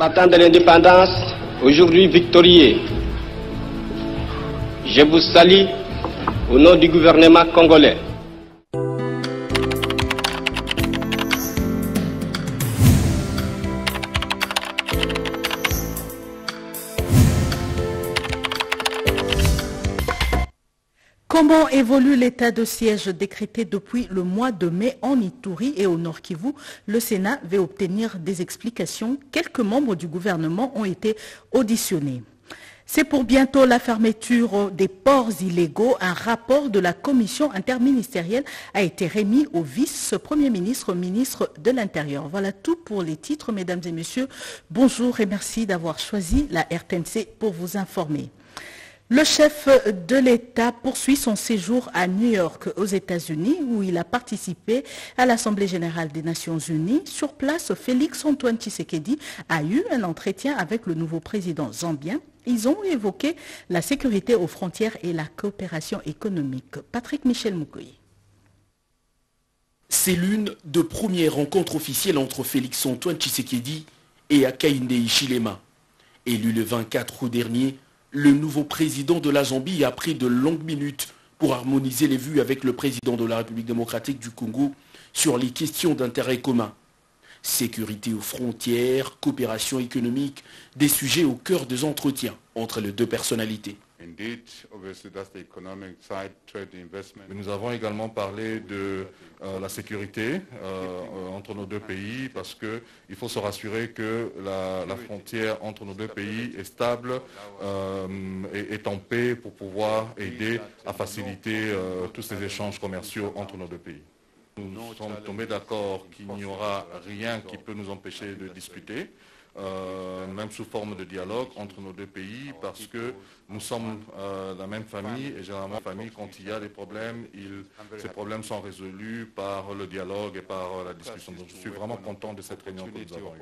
Combattants de l'indépendance, aujourd'hui victorieux, je vous salue au nom du gouvernement congolais. Comment évolue l'état de siège décrété depuis le mois de mai en Ituri et au Nord Kivu? Le Sénat veut obtenir des explications. Quelques membres du gouvernement ont été auditionnés. C'est pour bientôt la fermeture des ports illégaux. Un rapport de la commission interministérielle a été remis au vice-premier ministre, ministre de l'Intérieur. Voilà tout pour les titres, mesdames et messieurs. Bonjour et merci d'avoir choisi la RTNC pour vous informer. Le chef de l'État poursuit son séjour à New York, aux États-Unis, où il a participé à l'Assemblée générale des Nations unies. Sur place, Félix-Antoine Tshisekedi a eu un entretien avec le nouveau président zambien. Ils ont évoqué la sécurité aux frontières et la coopération économique. Patrick Michel Mukoyi. C'est l'une des premières rencontres officielles entre Félix-Antoine Tshisekedi et Hakainde Hichilema. Élu le 24 août dernier, le nouveau président de la Zambie a pris de longues minutes pour harmoniser les vues avec le président de la République démocratique du Congo sur les questions d'intérêt commun. Sécurité aux frontières, coopération économique, des sujets au cœur des entretiens entre les deux personnalités. Nous avons également parlé de la sécurité entre nos deux pays parce qu'il faut se rassurer que la frontière entre nos deux pays est stable et est en paix pour pouvoir aider à faciliter tous ces échanges commerciaux entre nos deux pays. Nous sommes tombés d'accord qu'il n'y aura rien qui peut nous empêcher de discuter, même sous forme de dialogue entre nos deux pays, parce que nous sommes la même famille et généralement, famille, quand il y a des problèmes, ces problèmes sont résolus par le dialogue et par la discussion. Donc, je suis vraiment content de cette réunion que nous avons eue.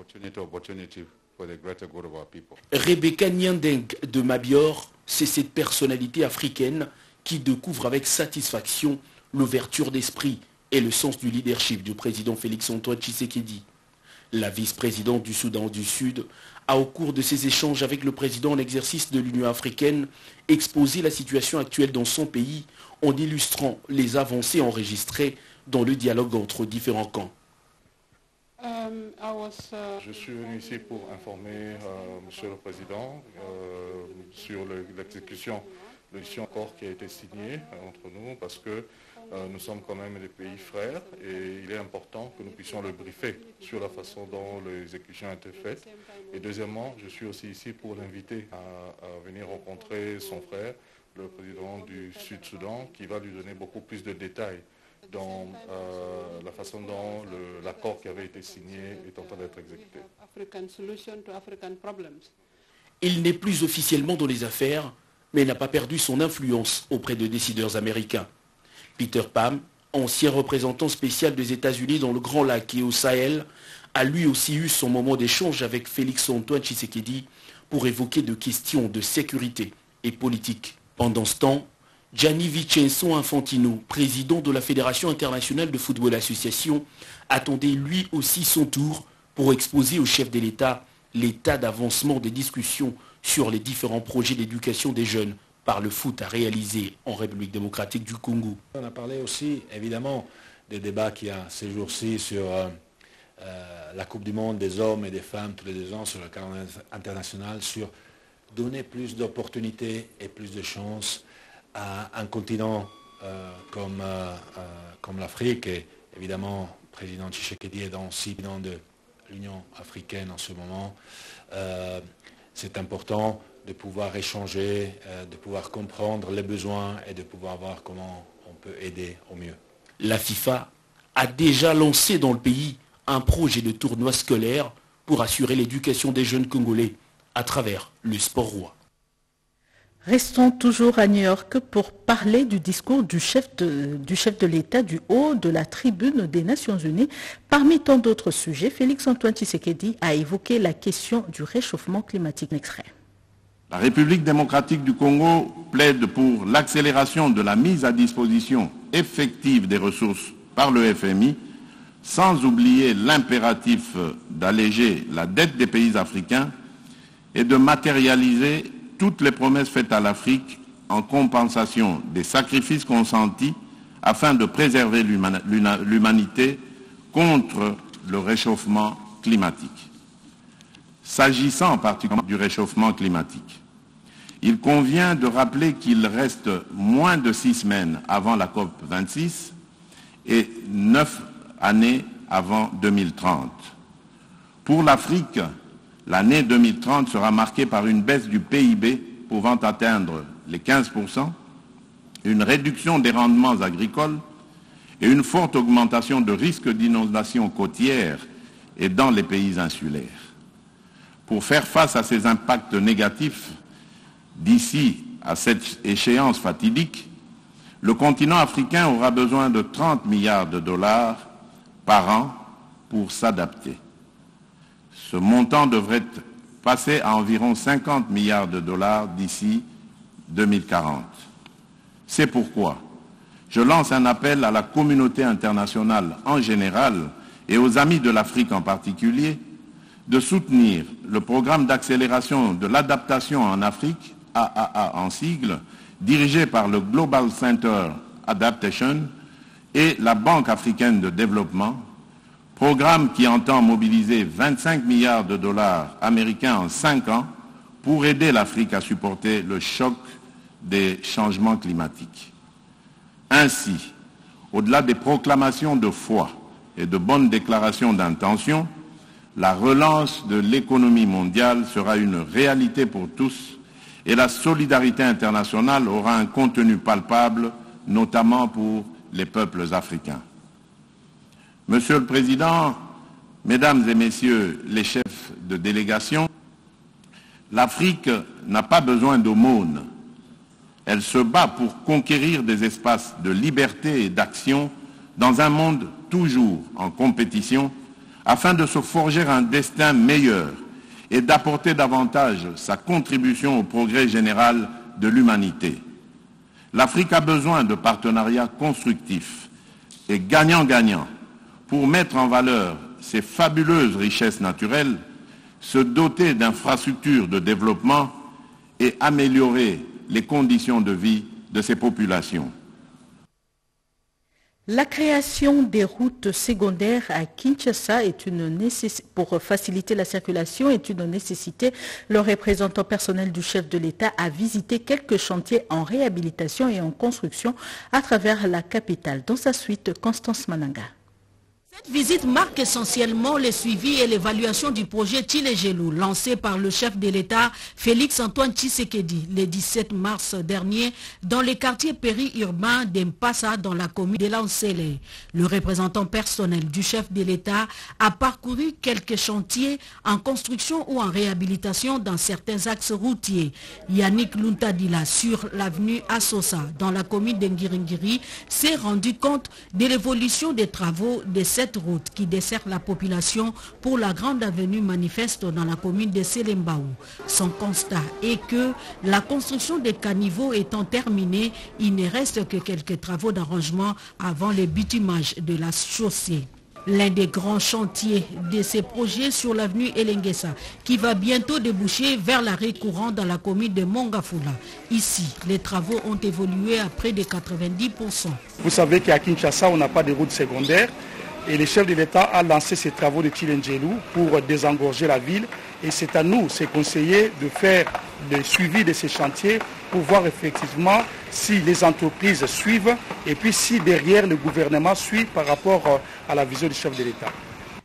Rebecca Nyandeng de Mabior, c'est cette personnalité africaine qui découvre avec satisfaction l'ouverture d'esprit et le sens du leadership du président Félix-Antoine Tshisekedi. La vice-présidente du Soudan du Sud a, au cours de ses échanges avec le président en exercice de l'Union africaine, exposé la situation actuelle dans son pays en illustrant les avancées enregistrées dans le dialogue entre différents camps. Je suis venu ici pour informer Monsieur le Président sur l'exécution de l'accord qui a été signé entre nous parce que nous sommes quand même des pays frères et il est important que nous puissions le briefer sur la façon dont l'exécution a été faite. Et deuxièmement, je suis aussi ici pour l'inviter à venir rencontrer son frère, le président du Sud-Soudan, qui va lui donner beaucoup plus de détails dans la façon dont l'accord qui avait été signé est en train d'être exécuté. Il n'est plus officiellement dans les affaires, mais n'a pas perdu son influence auprès de décideurs américains. Peter Pham, ancien représentant spécial des États-Unis dans le Grand Lac et au Sahel, a lui aussi eu son moment d'échange avec Félix-Antoine Tshisekedi pour évoquer des questions de sécurité et politique. Pendant ce temps, Gianni Vincenzo Infantino, président de la Fédération internationale de football association, attendait lui aussi son tour pour exposer au chef de l'État l'état d'avancement des discussions sur les différents projets d'éducation des jeunes par le foot à réaliser en République démocratique du Congo. On a parlé aussi évidemment des débats qu'il y a ces jours-ci sur la Coupe du Monde des hommes et des femmes tous les 2 ans sur le calendrier international, sur donner plus d'opportunités et plus de chances à un continent comme l'Afrique. Et évidemment, le président Tshisekedi est dans de l'Union africaine en ce moment. C'est important de pouvoir échanger, de pouvoir comprendre les besoins et de pouvoir voir comment on peut aider au mieux. La FIFA a déjà lancé dans le pays un projet de tournoi scolaire pour assurer l'éducation des jeunes Congolais à travers le sport roi. Restons toujours à New York pour parler du discours du chef de l'État du haut de la tribune des Nations Unies. Parmi tant d'autres sujets, Félix-Antoine Tshisekedi a évoqué la question du réchauffement climatique. Extrait. La République démocratique du Congo plaide pour l'accélération de la mise à disposition effective des ressources par le FMI sans oublier l'impératif d'alléger la dette des pays africains et de matérialiser toutes les promesses faites à l'Afrique en compensation des sacrifices consentis afin de préserver l'humanité contre le réchauffement climatique. S'agissant particulièrement du réchauffement climatique, il convient de rappeler qu'il reste moins de 6 semaines avant la COP26 et 9 années avant 2030. Pour l'Afrique, l'année 2030 sera marquée par une baisse du PIB pouvant atteindre les 15%, une réduction des rendements agricoles et une forte augmentation de risques d'inondation côtière et dans les pays insulaires. Pour faire face à ces impacts négatifs, d'ici à cette échéance fatidique, le continent africain aura besoin de 30 milliards de dollars par an pour s'adapter. Ce montant devrait passer à environ 50 milliards de dollars d'ici 2040. C'est pourquoi je lance un appel à la communauté internationale en général et aux amis de l'Afrique en particulier de soutenir le programme d'accélération de l'adaptation en Afrique, AAA en sigle, dirigé par le Global Center Adaptation et la Banque africaine de développement, programme qui entend mobiliser 25 milliards de dollars américains en 5 ans pour aider l'Afrique à supporter le choc des changements climatiques. Ainsi, au-delà des proclamations de foi et de bonnes déclarations d'intention, la relance de l'économie mondiale sera une réalité pour tous et la solidarité internationale aura un contenu palpable, notamment pour les peuples africains. Monsieur le Président, Mesdames et Messieurs les chefs de délégation, l'Afrique n'a pas besoin d'aumône. Elle se bat pour conquérir des espaces de liberté et d'action dans un monde toujours en compétition afin de se forger un destin meilleur et d'apporter davantage sa contribution au progrès général de l'humanité. L'Afrique a besoin de partenariats constructifs et gagnant-gagnant pour mettre en valeur ses fabuleuses richesses naturelles, se doter d'infrastructures de développement et améliorer les conditions de vie de ses populations. La création des routes secondaires à Kinshasa est une nécessité pour faciliter la circulation est une nécessité. Le représentant personnel du chef de l'État a visité quelques chantiers en réhabilitation et en construction à travers la capitale. Dans sa suite, Constance Mananga. Cette visite marque essentiellement le suivi et l'évaluation du projet Tile-Gelou lancé par le chef de l'État Félix-Antoine Tshisekedi le 17 mars dernier dans les quartiers périurbains d'Mpassa dans la commune de Lansele. Le représentant personnel du chef de l'État a parcouru quelques chantiers en construction ou en réhabilitation dans certains axes routiers. Yannick Luntadila sur l'avenue Assosa dans la commune d'Ngiringiri s'est rendu compte de l'évolution des travaux de cette route qui dessert la population pour la grande avenue manifeste dans la commune de Selembaou. Son constat est que la construction des caniveaux étant terminée, il ne reste que quelques travaux d'arrangement avant le bitumage de la chaussée. L'un des grands chantiers de ces projets sur l'avenue Elengesa qui va bientôt déboucher vers l'arrêt courant dans la commune de Mongafula. Ici, les travaux ont évolué à près de 90%. Vous savez qu'à Kinshasa, on n'a pas de route secondaire. Et le chef de l'État a lancé ces travaux de Tile-Gelou pour désengorger la ville. Et c'est à nous, ces conseillers, de faire le suivi de ces chantiers pour voir effectivement si les entreprises suivent et puis si derrière le gouvernement suit par rapport à la vision du chef de l'État.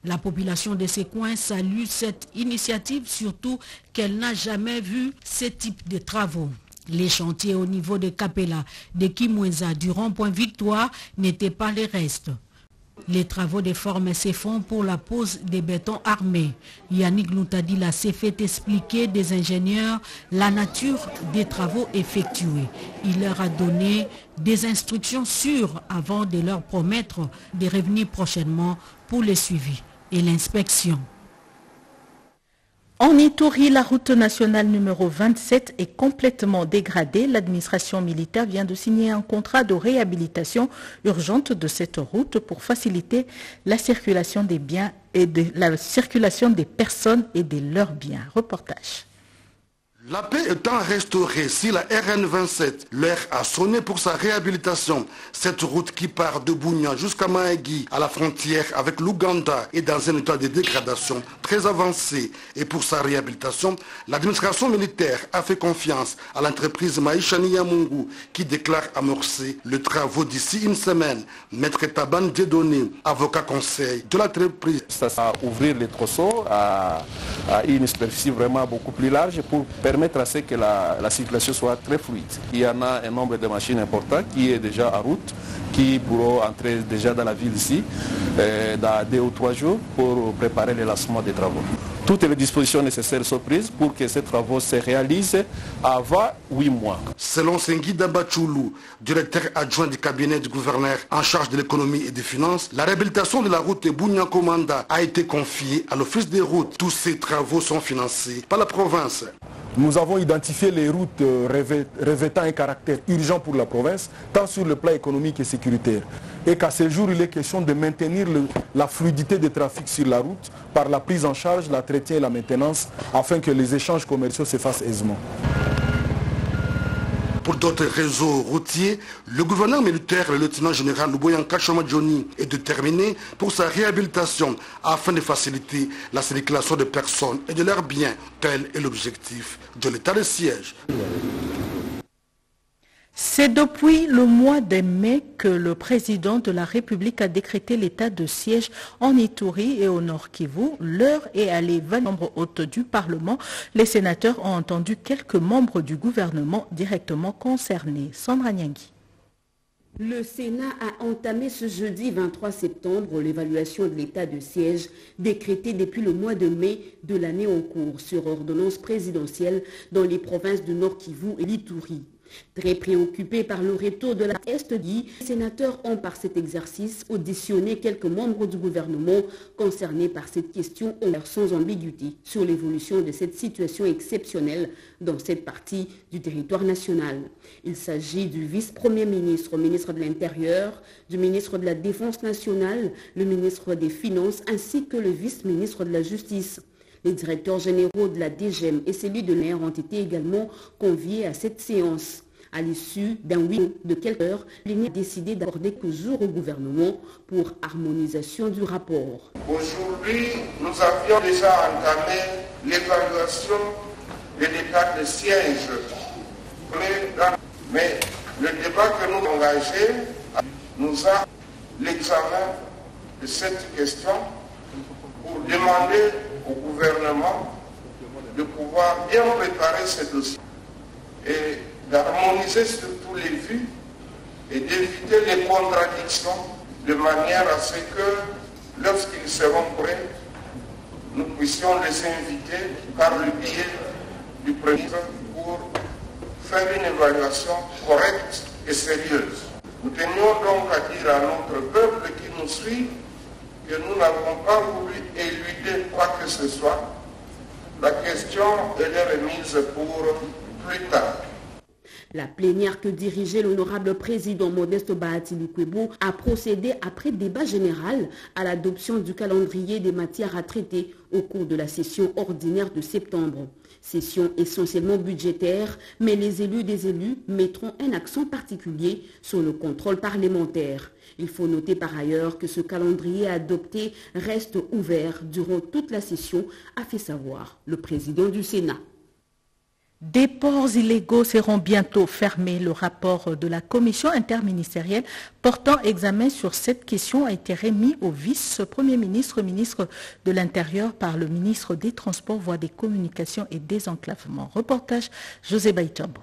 La population de ces coins salue cette initiative, surtout qu'elle n'a jamais vu ce type de travaux. Les chantiers au niveau de Kapela, de Kimweza, du rond-point Victoire n'étaient pas les restes. Les travaux de forme se font pour la pose des bétons armés. Yannick Luntadila s'est fait expliquer des ingénieurs la nature des travaux effectués. Il leur a donné des instructions sûres avant de leur promettre de revenir prochainement pour le suivi et l'inspection. En Ituri, la route nationale numéro 27 est complètement dégradée. L'administration militaire vient de signer un contrat de réhabilitation urgente de cette route pour faciliter la circulation des biens et la circulation des personnes et de leurs biens. Reportage. La paix étant restaurée, si la RN27, l'heure a sonné pour sa réhabilitation. Cette route qui part de Bunia jusqu'à Mahagi, à la frontière avec l'Ouganda, est dans un état de dégradation très avancé. Et pour sa réhabilitation, l'administration militaire a fait confiance à l'entreprise Maïchani Yamungu qui déclare amorcer le travaux d'ici une semaine. Maître Taban Dieudonné, avocat conseil de l'entreprise. Ça va ouvrir les tronçons à une superficie vraiment beaucoup plus large pour permettre à ce que la circulation soit très fluide. Il y en a un nombre de machines important qui est déjà en route, qui pourront entrer déjà dans la ville ici dans 2 ou 3 jours pour préparer le lancement des travaux. Toutes les dispositions nécessaires sont prises pour que ces travaux se réalisent avant 8 mois. Selon Sengi Dabachulu, directeur adjoint du cabinet du gouverneur en charge de l'économie et des finances, la réhabilitation de la route Bunia-Komanda a été confiée à l'office des routes. Tous ces travaux sont financés par la province. Nous avons identifié les routes revêtant un caractère urgent pour la province, tant sur le plan économique et sécuritaire. Et qu'à ce jour, il est question de maintenir la fluidité des trafics sur la route par la prise en charge, l'entretien et la maintenance, afin que les échanges commerciaux se fassent aisément. Pour d'autres réseaux routiers, le gouverneur militaire, le lieutenant-général Luboyanka Chomadjoni, est déterminé pour sa réhabilitation afin de faciliter la circulation des personnes et de leurs biens. Tel est l'objectif de l'état de siège. C'est depuis le mois de mai que le président de la République a décrété l'état de siège en Ituri et au Nord Kivu. L'heure est allée vers les membres hôtes du Parlement. Les sénateurs ont entendu quelques membres du gouvernement directement concernés. Sandra Nyangui. Le Sénat a entamé ce jeudi 23 septembre l'évaluation de l'état de siège décrété depuis le mois de mai de l'année en cours sur ordonnance présidentielle dans les provinces du Nord Kivu et l'Ituri. Très préoccupés par le retour de la Est-Guy, les sénateurs ont par cet exercice auditionné quelques membres du gouvernement concernés par cette question sans ambiguïté sur l'évolution de cette situation exceptionnelle dans cette partie du territoire national. Il s'agit du vice-premier ministre, ministre de l'Intérieur, du ministre de la Défense nationale, le ministre des Finances ainsi que le vice-ministre de la Justice. Les directeurs généraux de la DGM et celui de l'air ont été également conviés à cette séance. À l'issue d'un oui de quelques heures, l'INE a décidé d'accorder quelques jours au gouvernement pour harmonisation du rapport. Aujourd'hui, nous avions déjà entamé l'évaluation de l'état de siège. Mais le débat que nous avons engagé nous a l'examen de cette question pour demander au gouvernement de pouvoir bien préparer ce dossier et d'harmoniser sur tous les vues et d'éviter les contradictions de manière à ce que lorsqu'ils seront prêts, nous puissions les inviter par le biais du Premier ministre pour faire une évaluation correcte et sérieuse. Nous tenions donc à dire à notre peuple qui nous suit que nous n'avons pas voulu éluder quoi que ce soit. La question est remise pour plus tard. La plénière que dirigeait l'honorable président Modeste Bahati Lukwebo a procédé après débat général à l'adoption du calendrier des matières à traiter au cours de la session ordinaire de septembre. Session essentiellement budgétaire, mais les élus des élus mettront un accent particulier sur le contrôle parlementaire. Il faut noter par ailleurs que ce calendrier adopté reste ouvert durant toute la session, a fait savoir le président du Sénat. Des ports illégaux seront bientôt fermés. Le rapport de la commission interministérielle portant examen sur cette question a été remis au vice-premier ministre, ministre de l'Intérieur par le ministre des Transports, Voies des Communications et Désenclavement. Reportage José Baïtambo.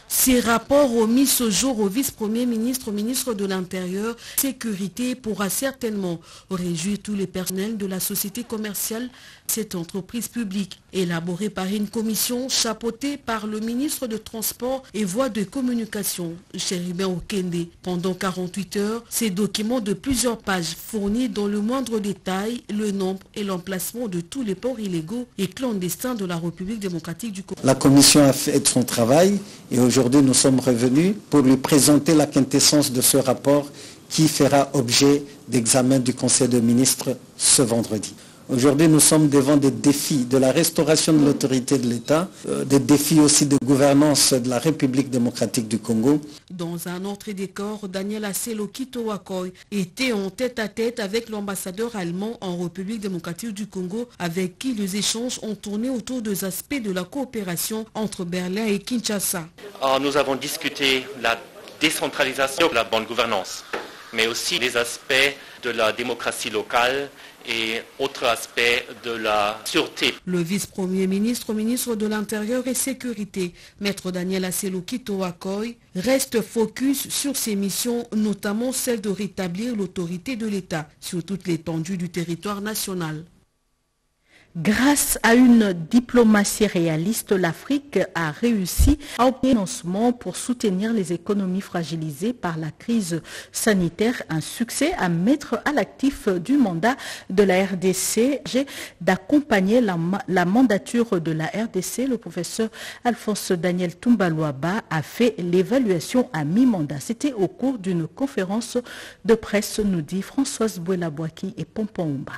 Ces rapports remis ce jour au vice-premier ministre, ministre de l'Intérieur, Sécurité pourra certainement réjouir tous les personnels de la société commerciale, cette entreprise publique, élaborée par une commission chapeautée par le ministre de Transport et Voies de Communication, Chéribin Okende. Pendant 48 heures, ces documents de plusieurs pages fournissent dans le moindre détail le nombre et l'emplacement de tous les ports illégaux et clandestins de la République démocratique du Congo. La commission a fait son travail et aujourd'hui nous sommes revenus pour lui présenter la quintessence de ce rapport qui fera objet d'examen du Conseil des ministres ce vendredi. Aujourd'hui, nous sommes devant des défis de la restauration de l'autorité de l'État, des défis aussi de gouvernance de la République démocratique du Congo. Dans un autre décor, Daniel Aselo Kitowakoy était en tête-à-tête avec l'ambassadeur allemand en République démocratique du Congo, avec qui les échanges ont tourné autour des aspects de la coopération entre Berlin et Kinshasa. Nous avons discuté la décentralisation de la bonne gouvernance, mais aussi les aspects de la démocratie locale et autres aspects de la sûreté. Le vice-premier ministre, ministre de l'Intérieur et Sécurité, maître Daniel Aselo Kitowakoy, reste focus sur ses missions, notamment celle de rétablir l'autorité de l'État sur toute l'étendue du territoire national. Grâce à une diplomatie réaliste, l'Afrique a réussi à obtenir un financement pour soutenir les économies fragilisées par la crise sanitaire. Un succès à mettre à l'actif du mandat de la RDC, d'accompagner la mandature de la RDC. Le professeur Alphonse Daniel Tumbalouaba a fait l'évaluation à mi-mandat. C'était au cours d'une conférence de presse, nous dit Françoise Bouela-Boaki et Pompon Oumba.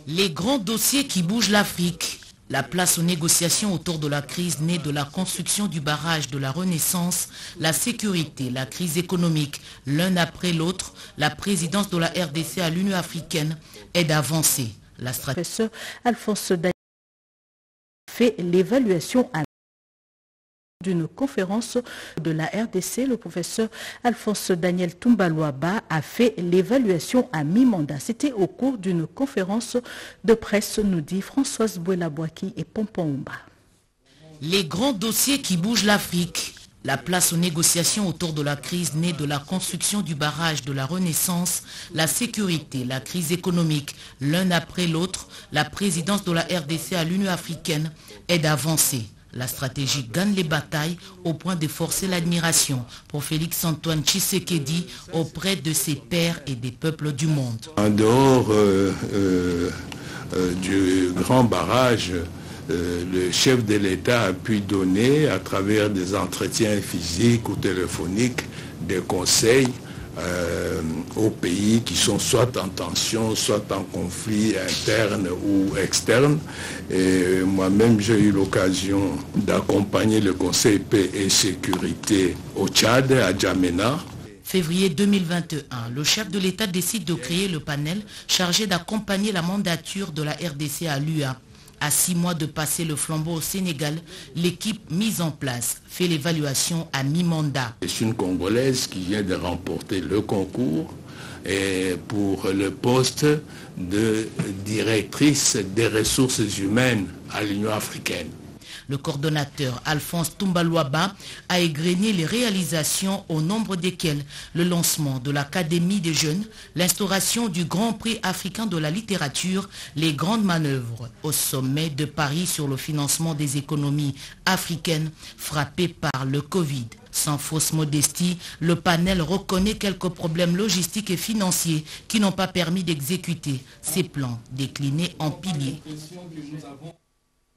Les grands dossiers qui bougent l'Afrique. La place aux négociations autour de la crise née de la construction du barrage de la Renaissance, la sécurité, la crise économique, l'un après l'autre, la présidence de la RDC à l'Union africaine est d'avancer. La stratégie. Alphonse Daniel fait l'évaluation à d'une conférence de la RDC. Le professeur Alphonse Daniel Tumbalouaba a fait l'évaluation à mi-mandat. C'était au cours d'une conférence de presse, nous dit Françoise Bouela-Boaki et Pompon Oumba. Les grands dossiers qui bougent l'Afrique. La place aux négociations autour de la crise née de la construction du barrage de la Renaissance, la sécurité, la crise économique, l'un après l'autre, la présidence de la RDC à l'Union africaine est d'avancer. La stratégie gagne les batailles au point de forcer l'admiration pour Félix Antoine Tshisekedi auprès de ses pairs et des peuples du monde. En dehors du grand barrage, le chef de l'État a pu donner à travers des entretiens physiques ou téléphoniques des conseils aux pays qui sont soit en tension, soit en conflit interne ou externe. Et moi-même, j'ai eu l'occasion d'accompagner le Conseil paix et sécurité au Tchad, à Djamena. Février 2021, le chef de l'État décide de créer le panel chargé d'accompagner la mandature de la RDC à l'UA. À 6 mois de passer le flambeau au Sénégal, l'équipe mise en place fait l'évaluation à mi-mandat. C'est une Congolaise qui vient de remporter le concours et pour le poste de directrice des ressources humaines à l'Union africaine. Le coordonnateur Alphonse Tumbalouaba a égrené les réalisations au nombre desquelles le lancement de l'Académie des jeunes, l'instauration du Grand Prix africain de la littérature, les grandes manœuvres au sommet de Paris sur le financement des économies africaines frappées par le Covid. Sans fausse modestie, le panel reconnaît quelques problèmes logistiques et financiers qui n'ont pas permis d'exécuter ces plans déclinés en piliers.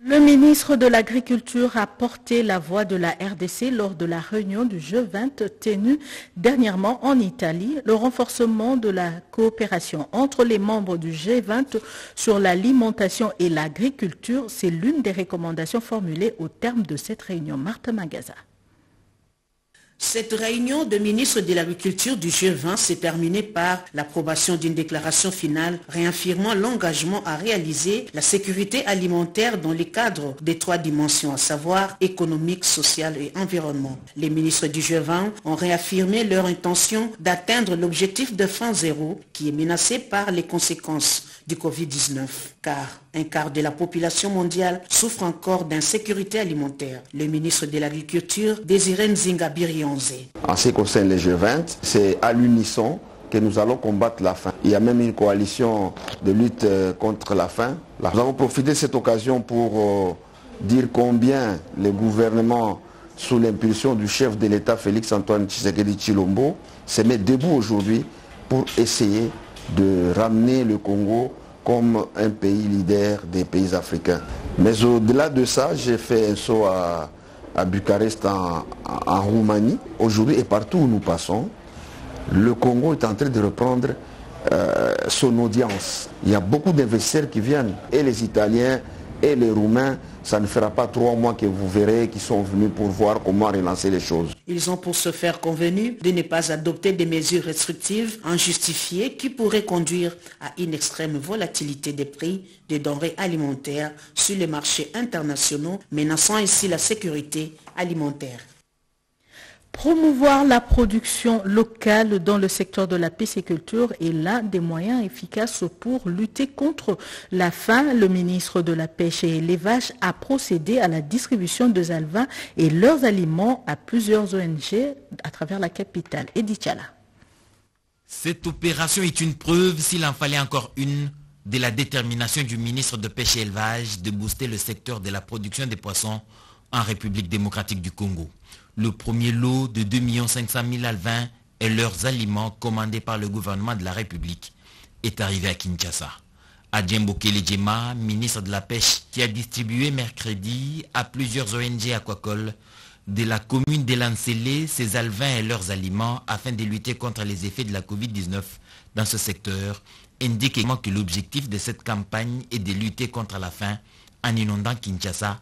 Le ministre de l'Agriculture a porté la voix de la RDC lors de la réunion du G20 tenue dernièrement en Italie. Le renforcement de la coopération entre les membres du G20 sur l'alimentation et l'agriculture, c'est l'une des recommandations formulées au terme de cette réunion. Martha Magaza. Cette réunion de ministres de l'Agriculture du G20 s'est terminée par l'approbation d'une déclaration finale réaffirmant l'engagement à réaliser la sécurité alimentaire dans le cadre des 3 dimensions, à savoir économique, sociale et environnement. Les ministres du G20 ont réaffirmé leur intention d'atteindre l'objectif de faim zéro qui est menacé par les conséquences du Covid-19, car un quart de la population mondiale souffre encore d'insécurité alimentaire. Le ministre de l'Agriculture, Désiré Nzinga Birionze. En ce qui concerne les G20, c'est à l'unisson que nous allons combattre la faim. Il y a même une coalition de lutte contre la faim. Nous avons profité de cette occasion pour dire combien le gouvernement, sous l'impulsion du chef de l'État Félix Antoine Tshisekedi Tshilombo, se met debout aujourd'hui pour essayer de ramener le Congo comme un pays leader des pays africains. Mais au-delà de ça, j'ai fait un saut à Bucarest en Roumanie. Aujourd'hui et partout où nous passons, le Congo est en train de reprendre son audience. Il y a beaucoup d'investisseurs qui viennent, et les Italiens et les Roumains. Ça ne fera pas 3 mois que vous verrez qu'ils sont venus pour voir comment relancer les choses. Ils ont pour se faire convenu de ne pas adopter des mesures restrictives injustifiées qui pourraient conduire à une extrême volatilité des prix des denrées alimentaires sur les marchés internationaux, menaçant ainsi la sécurité alimentaire. Promouvoir la production locale dans le secteur de la pisciculture est l'un des moyens efficaces pour lutter contre la faim. Le ministre de la Pêche et l'Élevage a procédé à la distribution de alevins et leurs aliments à plusieurs ONG à travers la capitale. Edith Chala. Cette opération est une preuve, s'il en fallait encore une, de la détermination du ministre de Pêche et Élevage de booster le secteur de la production des poissons en République démocratique du Congo. Le premier lot de 2 500 000 alevins et leurs aliments commandés par le gouvernement de la République est arrivé à Kinshasa. Adjem Bokele Djema, ministre de la Pêche, qui a distribué mercredi à plusieurs ONG aquacoles de la commune d'Elansele ces alevins et leurs aliments afin de lutter contre les effets de la Covid-19 dans ce secteur, indique également que l'objectif de cette campagne est de lutter contre la faim en inondant Kinshasa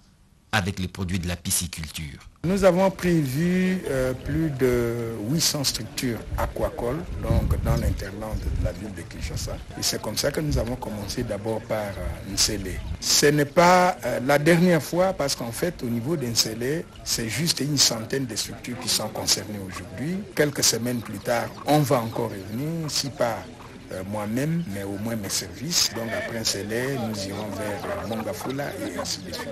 avec les produits de la pisciculture. Nous avons prévu plus de 800 structures aquacoles donc dans l'interland de la ville de Kinshasa. Et c'est comme ça que nous avons commencé d'abord par Nsele. Ce n'est pas la dernière fois parce qu'en fait au niveau d'Nsele, c'est juste une centaine de structures qui sont concernées aujourd'hui. Quelques semaines plus tard, on va encore revenir, si pas moi-même, mais au moins mes services. Donc après Nsele, nous irons vers Mongafula et ainsi de suite.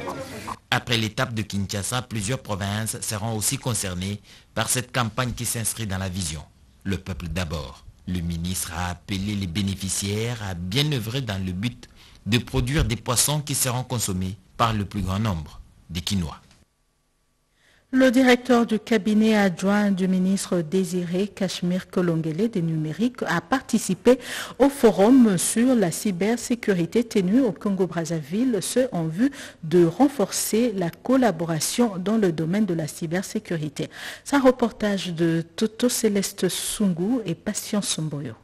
Après l'étape de Kinshasa, plusieurs provinces seront aussi concernées par cette campagne qui s'inscrit dans la vision. Le peuple d'abord. Le ministre a appelé les bénéficiaires à bien œuvrer dans le but de produire des poissons qui seront consommés par le plus grand nombre des Kinois. Le directeur du cabinet adjoint du ministre Désiré Cachemire Kolongele des numériques a participé au forum sur la cybersécurité tenu au Congo-Brazzaville, ce en vue de renforcer la collaboration dans le domaine de la cybersécurité. C'est un reportage de Toto Céleste Sungu et Patience Somboyo.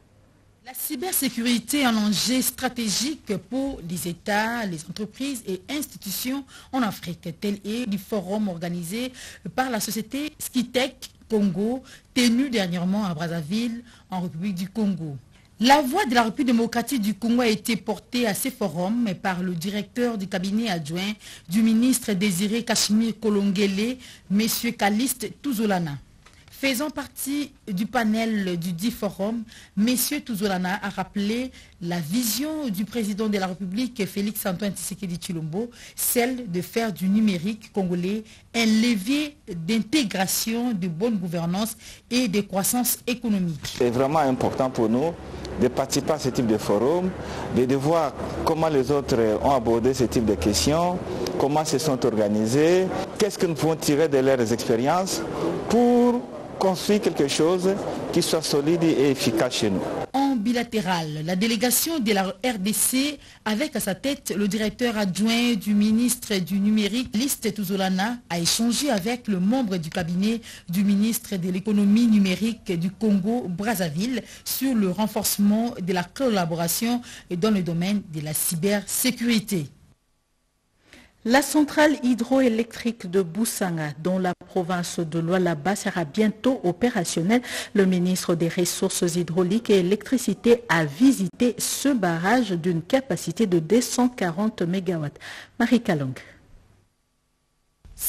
La cybersécurité est un enjeu stratégique pour les États, les entreprises et institutions en Afrique. Tel est le forum organisé par la société Skitech Congo, tenu dernièrement à Brazzaville, en République du Congo. La voix de la République démocratique du Congo a été portée à ces forums par le directeur du cabinet adjoint du ministre Désiré Cachemire Kolongele, M. Caliste Touzolana. Faisant partie du panel du dit forum, M. Touzolana a rappelé la vision du président de la République, Félix Antoine Tshisekedi Tshilombo, celle de faire du numérique congolais un levier d'intégration, de bonne gouvernance et de croissance économique. C'est vraiment important pour nous de participer à ce type de forum, de voir comment les autres ont abordé ce type de questions, comment se sont organisés, qu'est-ce que nous pouvons tirer de leurs expériences pour construire quelque chose qui soit solide et efficace chez nous. En bilatéral, la délégation de la RDC, avec à sa tête le directeur adjoint du ministre du numérique, Caliste Touzolana, a échangé avec le membre du cabinet du ministre de l'économie numérique du Congo-Brazzaville sur le renforcement de la collaboration dans le domaine de la cybersécurité. La centrale hydroélectrique de Boussanga, dans la province de Lualaba, sera bientôt opérationnelle. Le ministre des Ressources hydrauliques et électricité a visité ce barrage d'une capacité de 240 MW. Marie Kalong.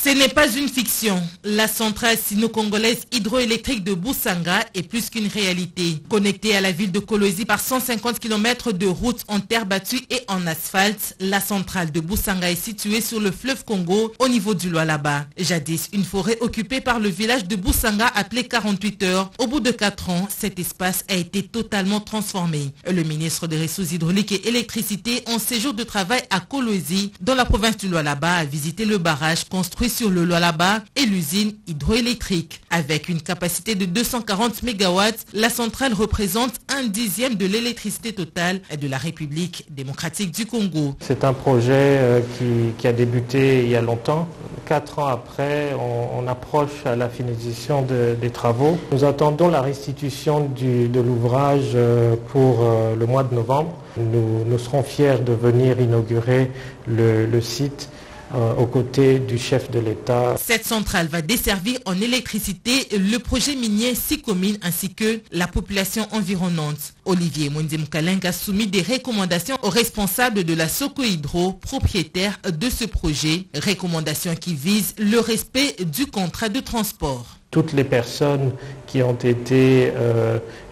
Ce n'est pas une fiction. La centrale sino-congolaise hydroélectrique de Boussanga est plus qu'une réalité. Connectée à la ville de Kolwezi par 150 km de route en terre battue et en asphalte, la centrale de Boussanga est située sur le fleuve Congo au niveau du Lualaba. Jadis, une forêt occupée par le village de Boussanga appelée 48 heures. Au bout de 4 ans, cet espace a été totalement transformé. Le ministre des Ressources hydrauliques et électricité en séjour de travail à Kolwezi, dans la province du Lualaba, a visité le barrage construit sur le Lualaba et l'usine hydroélectrique. Avec une capacité de 240 MW, la centrale représente 1/10 de l'électricité totale de la République démocratique du Congo. C'est un projet qui a débuté il y a longtemps. 4 ans après, on approche à la finalisation des travaux. Nous attendons la restitution de l'ouvrage pour le mois de novembre. Nous serons fiers de venir inaugurer le site aux côtés du chef de l'État. Cette centrale va desservir en électricité le projet minier 6 communes ainsi que la population environnante. Olivier Mwendimkalenga a soumis des recommandations aux responsables de la Soko Hydro, propriétaire de ce projet. Recommandations qui visent le respect du contrat de transport. Toutes les personnes qui ont été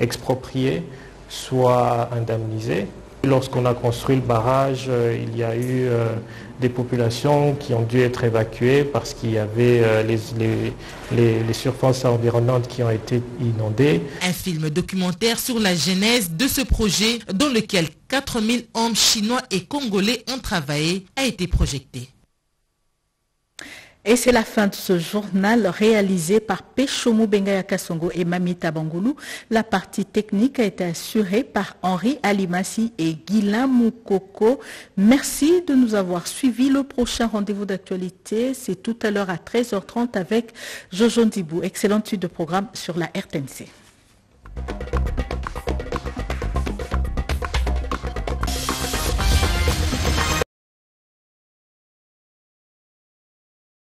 expropriées soient indemnisées. Lorsqu'on a construit le barrage, il y a eu des populations qui ont dû être évacuées parce qu'il y avait les surfaces environnantes qui ont été inondées. Un film documentaire sur la genèse de ce projet dans lequel 4000 hommes chinois et congolais ont travaillé a été projeté. Et c'est la fin de ce journal réalisé par Péchomo Bengaya Kasongo et Mamita Bangoulou. La partie technique a été assurée par Henri Alimassi et Guilain Moukoko. Merci de nous avoir suivis. Le prochain rendez-vous d'actualité, c'est tout à l'heure à 13h30 avec Jojo Ndibou. Excellente suite de programme sur la RTNC.